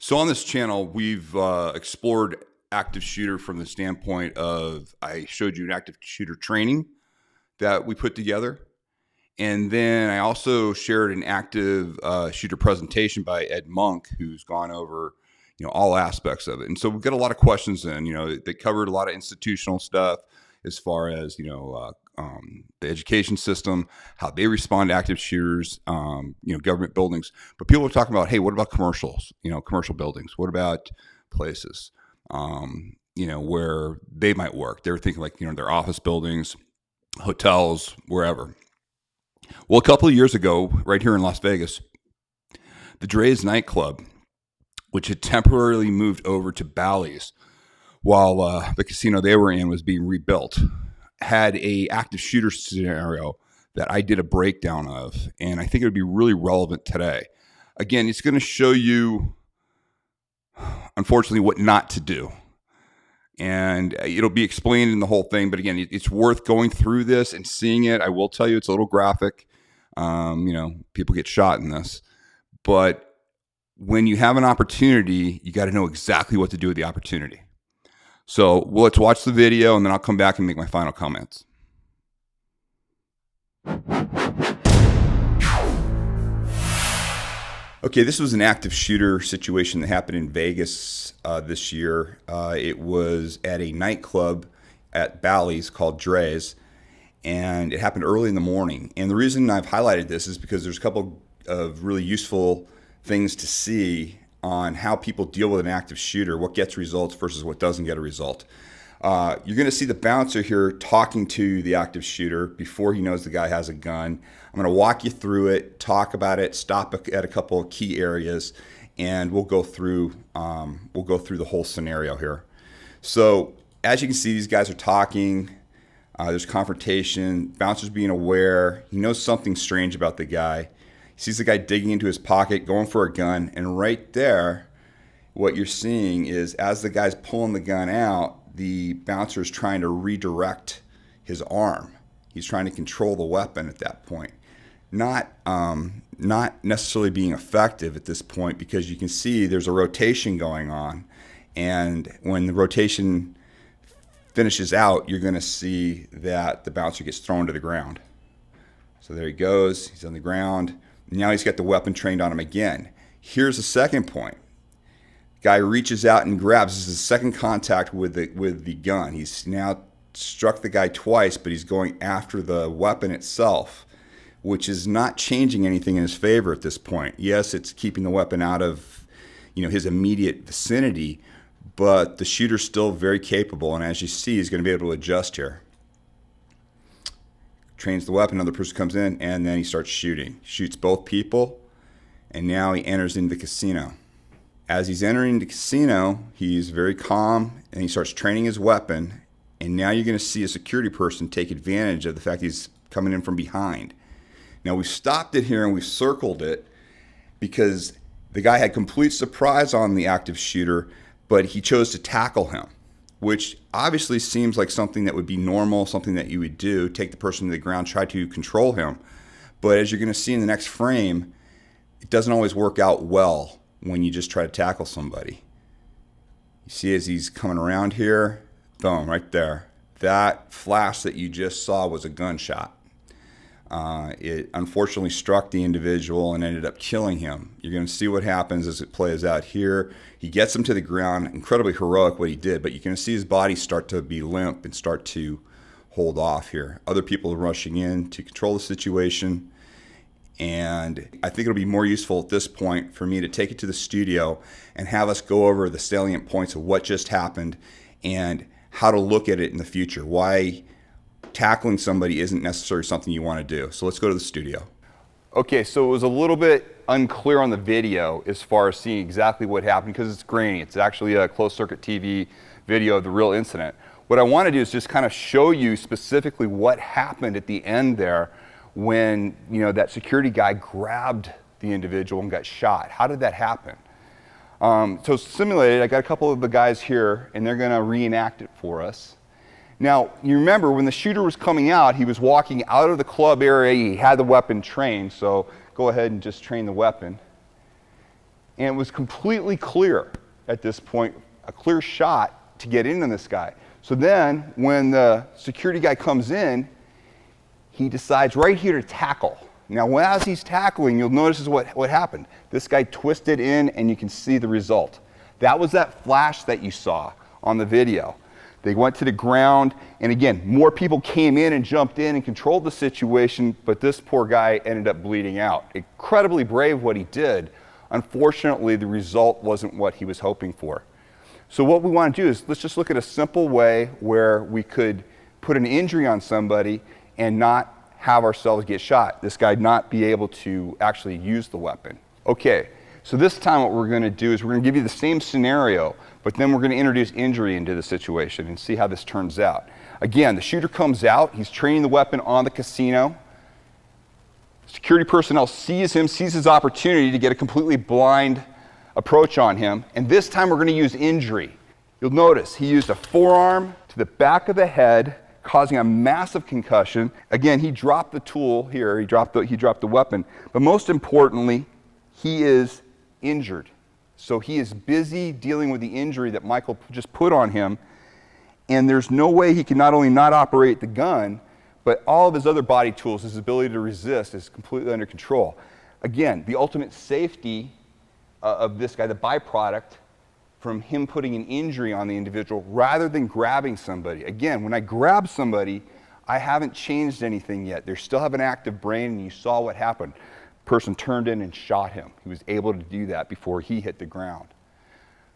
So on this channel, we've explored active shooter from the standpoint of I showed you an active shooter training that we put together. And then I also shared an active shooter presentation by Ed Monk, who's gone over, all aspects of it. And so we've got a lot of questions in, they covered a lot of institutional stuff as far as, the education system, how they respond to active shooters, government buildings. But people are talking about, hey, what about commercials, commercial buildings? What about places, where they might work? They're thinking like, their office buildings, hotels, wherever. Well, a couple of years ago, right here in Las Vegas, the Dre's nightclub, which had temporarily moved over to Bally's while the casino they were in was being rebuilt, had a active shooter scenario that I did a breakdown of, and I think it would be really relevant today. Again, it's going to show you, unfortunately, what not to do. And it'll be explained in the whole thing. But again, it's worth going through this and seeing it. I will tell you it's a little graphic. People get shot in this. But when you have an opportunity, you got to know exactly what to do with the opportunity. So let's watch the video, and then I'll come back and make my final comments. Okay, this was an active shooter situation that happened in Vegas this year. It was at a nightclub at Bally's called Dre's, and it happened early in the morning. And the reason I've highlighted this is because there's a couple of really useful things to see on how people deal with an active shooter, what gets results versus what doesn't get a result. You're going to see the bouncer here talking to the active shooter before he knows the guy has a gun. I'm going to walk you through it, talk about it, stop at a couple of key areas, and we'll go through the whole scenario here. So as you can see, these guys are talking. There's confrontation. Bouncer's being aware. He knows something strange about the guy. He sees the guy digging into his pocket, going for a gun, and right there, what you're seeing is as the guy's pulling the gun out, the bouncer is trying to redirect his arm. He's trying to control the weapon at that point. Not necessarily being effective at this point, because you can see there's a rotation going on. And when the rotation finishes out, you're going to see that the bouncer gets thrown to the ground. So there he goes. He's on the ground. Now he's got the weapon trained on him again. Here's the second point. Guy reaches out and grabs. This is his second contact with the gun. He's now struck the guy twice, but he's going after the weapon itself, which is not changing anything in his favor at this point. Yes, it's keeping the weapon out of his immediate vicinity, but the shooter's still very capable, and as you see, he's going to be able to adjust here. Trains the weapon, another person comes in, and then he starts shooting. Shoots both people, and now he enters into the casino. As he's entering the casino, he's very calm, and he starts training his weapon, and now you're going to see a security person take advantage of the fact he's coming in from behind. Now, we've stopped it here, and we've circled it, because the guy had complete surprise on the active shooter, but he chose to tackle him, which obviously seems like something that would be normal, something that you would do, take the person to the ground, try to control him. But as you're going to see in the next frame, it doesn't always work out well when you just try to tackle somebody. You see as he's coming around here, boom, right there. That flash that you just saw was a gunshot. It unfortunately struck the individual and ended up killing him. You're going to see what happens as it plays out here. He gets him to the ground. Incredibly heroic what he did, but you can see his body start to be limp and start to hold off here. Other people are rushing in to control the situation, and I think it'll be more useful at this point for me to take it to the studio and have us go over the salient points of what just happened and how to look at it in the future. Why tackling somebody isn't necessarily something you want to do. So let's go to the studio. Okay, so it was a little bit unclear on the video as far as seeing exactly what happened because it's grainy. It's actually a closed circuit TV video of the real incident. What I want to do is just kind of show you specifically what happened at the end there when that security guy grabbed the individual and got shot. How did that happen? So simulated, I got a couple of the guys here and they're going to reenact it for us. Now, you remember when the shooter was coming out, he was walking out of the club area, he had the weapon trained, so go ahead and just train the weapon. And it was completely clear at this point, a clear shot to get in on this guy. So then when the security guy comes in, he decides right here to tackle. Now, as he's tackling, you'll notice what happened. This guy twisted in, and you can see the result. That was that flash that you saw on the video. They went to the ground, and again, more people came in and jumped in and controlled the situation, but this poor guy ended up bleeding out. Incredibly brave what he did. Unfortunately, the result wasn't what he was hoping for. So what we want to do is let's just look at a simple way where we could put an injury on somebody and not have ourselves get shot. This guy not be able to actually use the weapon. Okay, so this time what we're going to do is we're going to give you the same scenario, but then we're going to introduce injury into the situation and see how this turns out. Again, the shooter comes out, he's training the weapon on the casino. Security personnel sees him, sees his opportunity to get a completely blind approach on him, and this time we're going to use injury. You'll notice he used a forearm to the back of the head, causing a massive concussion. Again, he dropped the tool here, he dropped the weapon, but most importantly, he is injured. So he is busy dealing with the injury that Michael just put on him, and there's no way he can not only not operate the gun, but all of his other body tools, his ability to resist, is completely under control. Again, the ultimate safety of this guy, the byproduct from him putting an injury on the individual rather than grabbing somebody. Again, when I grab somebody, I haven't changed anything yet. They still have an active brain, and you saw what happened. The person turned in and shot him. He was able to do that before he hit the ground.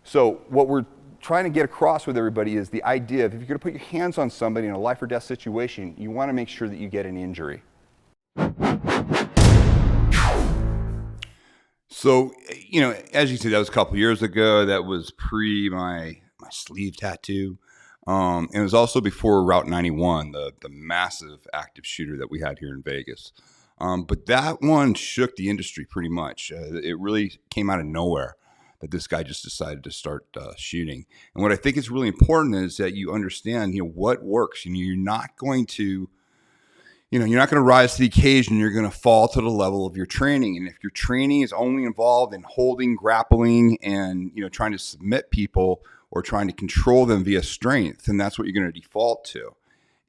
So what we're trying to get across with everybody is the idea of if you're going to put your hands on somebody in a life or death situation, you want to make sure that you get an injury. So, you know, as you said, that was a couple years ago. That was pre my sleeve tattoo. And it was also before Route 91, the massive active shooter that we had here in Vegas. But that one shook the industry pretty much. It really came out of nowhere that this guy just decided to start shooting. And what I think is really important is that you understand, what works. You're not going to rise to the occasion. You're going to fall to the level of your training. And if your training is only involved in holding, grappling, and, trying to submit people or trying to control them via strength, then that's what you're going to default to.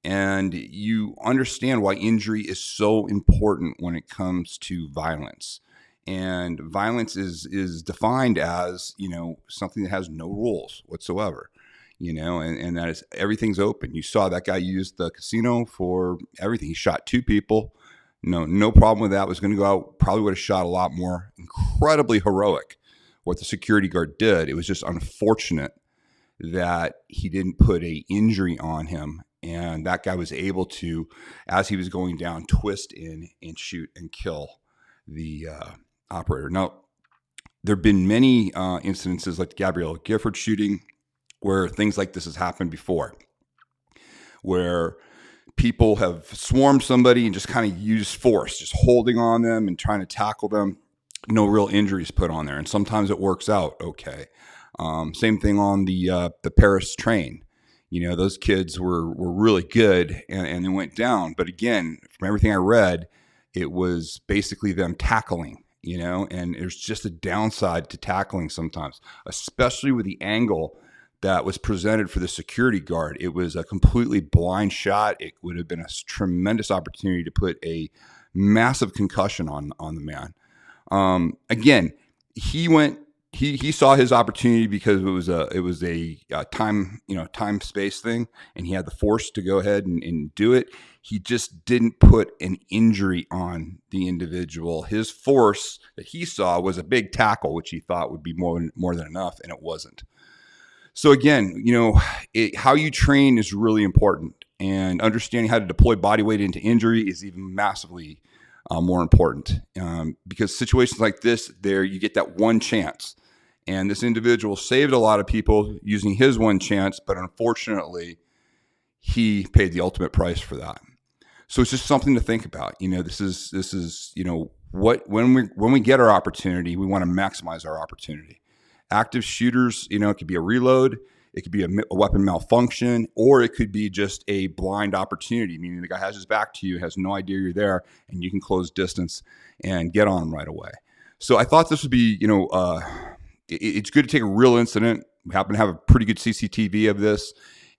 And you understand why injury is so important when it comes to violence. And violence is defined as, something that has no rules whatsoever, and that is everything's open. You saw that guy used the casino for everything. He shot 2 people. No problem with that. Was going to go out, probably would have shot a lot more. Incredibly heroic what the security guard did. It was just unfortunate that he didn't put an injury on him. And that guy was able to, as he was going down, twist in and shoot and kill the operator. Now, there have been many incidences like the Gabrielle Gifford shooting where things like this has happened before, where people have swarmed somebody and just kind of used force, just holding on them and trying to tackle them. No real injuries put on there. And sometimes it works out okay. Same thing on the Paris train. Those kids were really good and they went down. But again, from everything I read, it was basically them tackling, and there's just a downside to tackling sometimes, especially with the angle that was presented for the security guard. It was a completely blind shot. It would have been a tremendous opportunity to put a massive concussion on the man. Again, he saw his opportunity because it was a time space thing, and he had the force to go ahead and do it. He just didn't put an injury on the individual. His force that he saw was a big tackle, which he thought would be more than enough, and it wasn't. So again, how you train is really important, and understanding how to deploy body weight into injury is even massively more important, because situations like this, you get that one chance. And this individual saved a lot of people using his one chance, but unfortunately, he paid the ultimate price for that. So it's just something to think about. This is when we get our opportunity, we want to maximize our opportunity. Active shooters, it could be a reload, it could be a weapon malfunction, or it could be just a blind opportunity, meaning the guy has his back to you, has no idea you're there, and you can close distance and get on him right away. So I thought this would be, it's good to take a real incident. We happen to have a pretty good CCTV of this.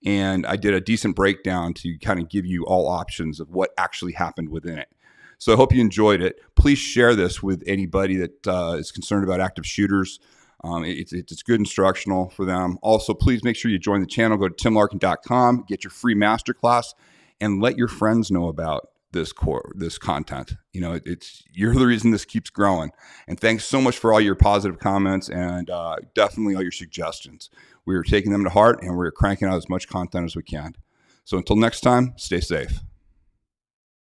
And I did a decent breakdown to kind of give you all options of what actually happened within it. So I hope you enjoyed it. Please share this with anybody that is concerned about active shooters. It's good instructional for them. Also, please make sure you join the channel. Go to timlarkin.com, get your free masterclass, and let your friends know about this content. You're the reason this keeps growing. And thanks so much for all your positive comments and definitely all your suggestions. We are taking them to heart, and we're cranking out as much content as we can. So until next time, stay safe.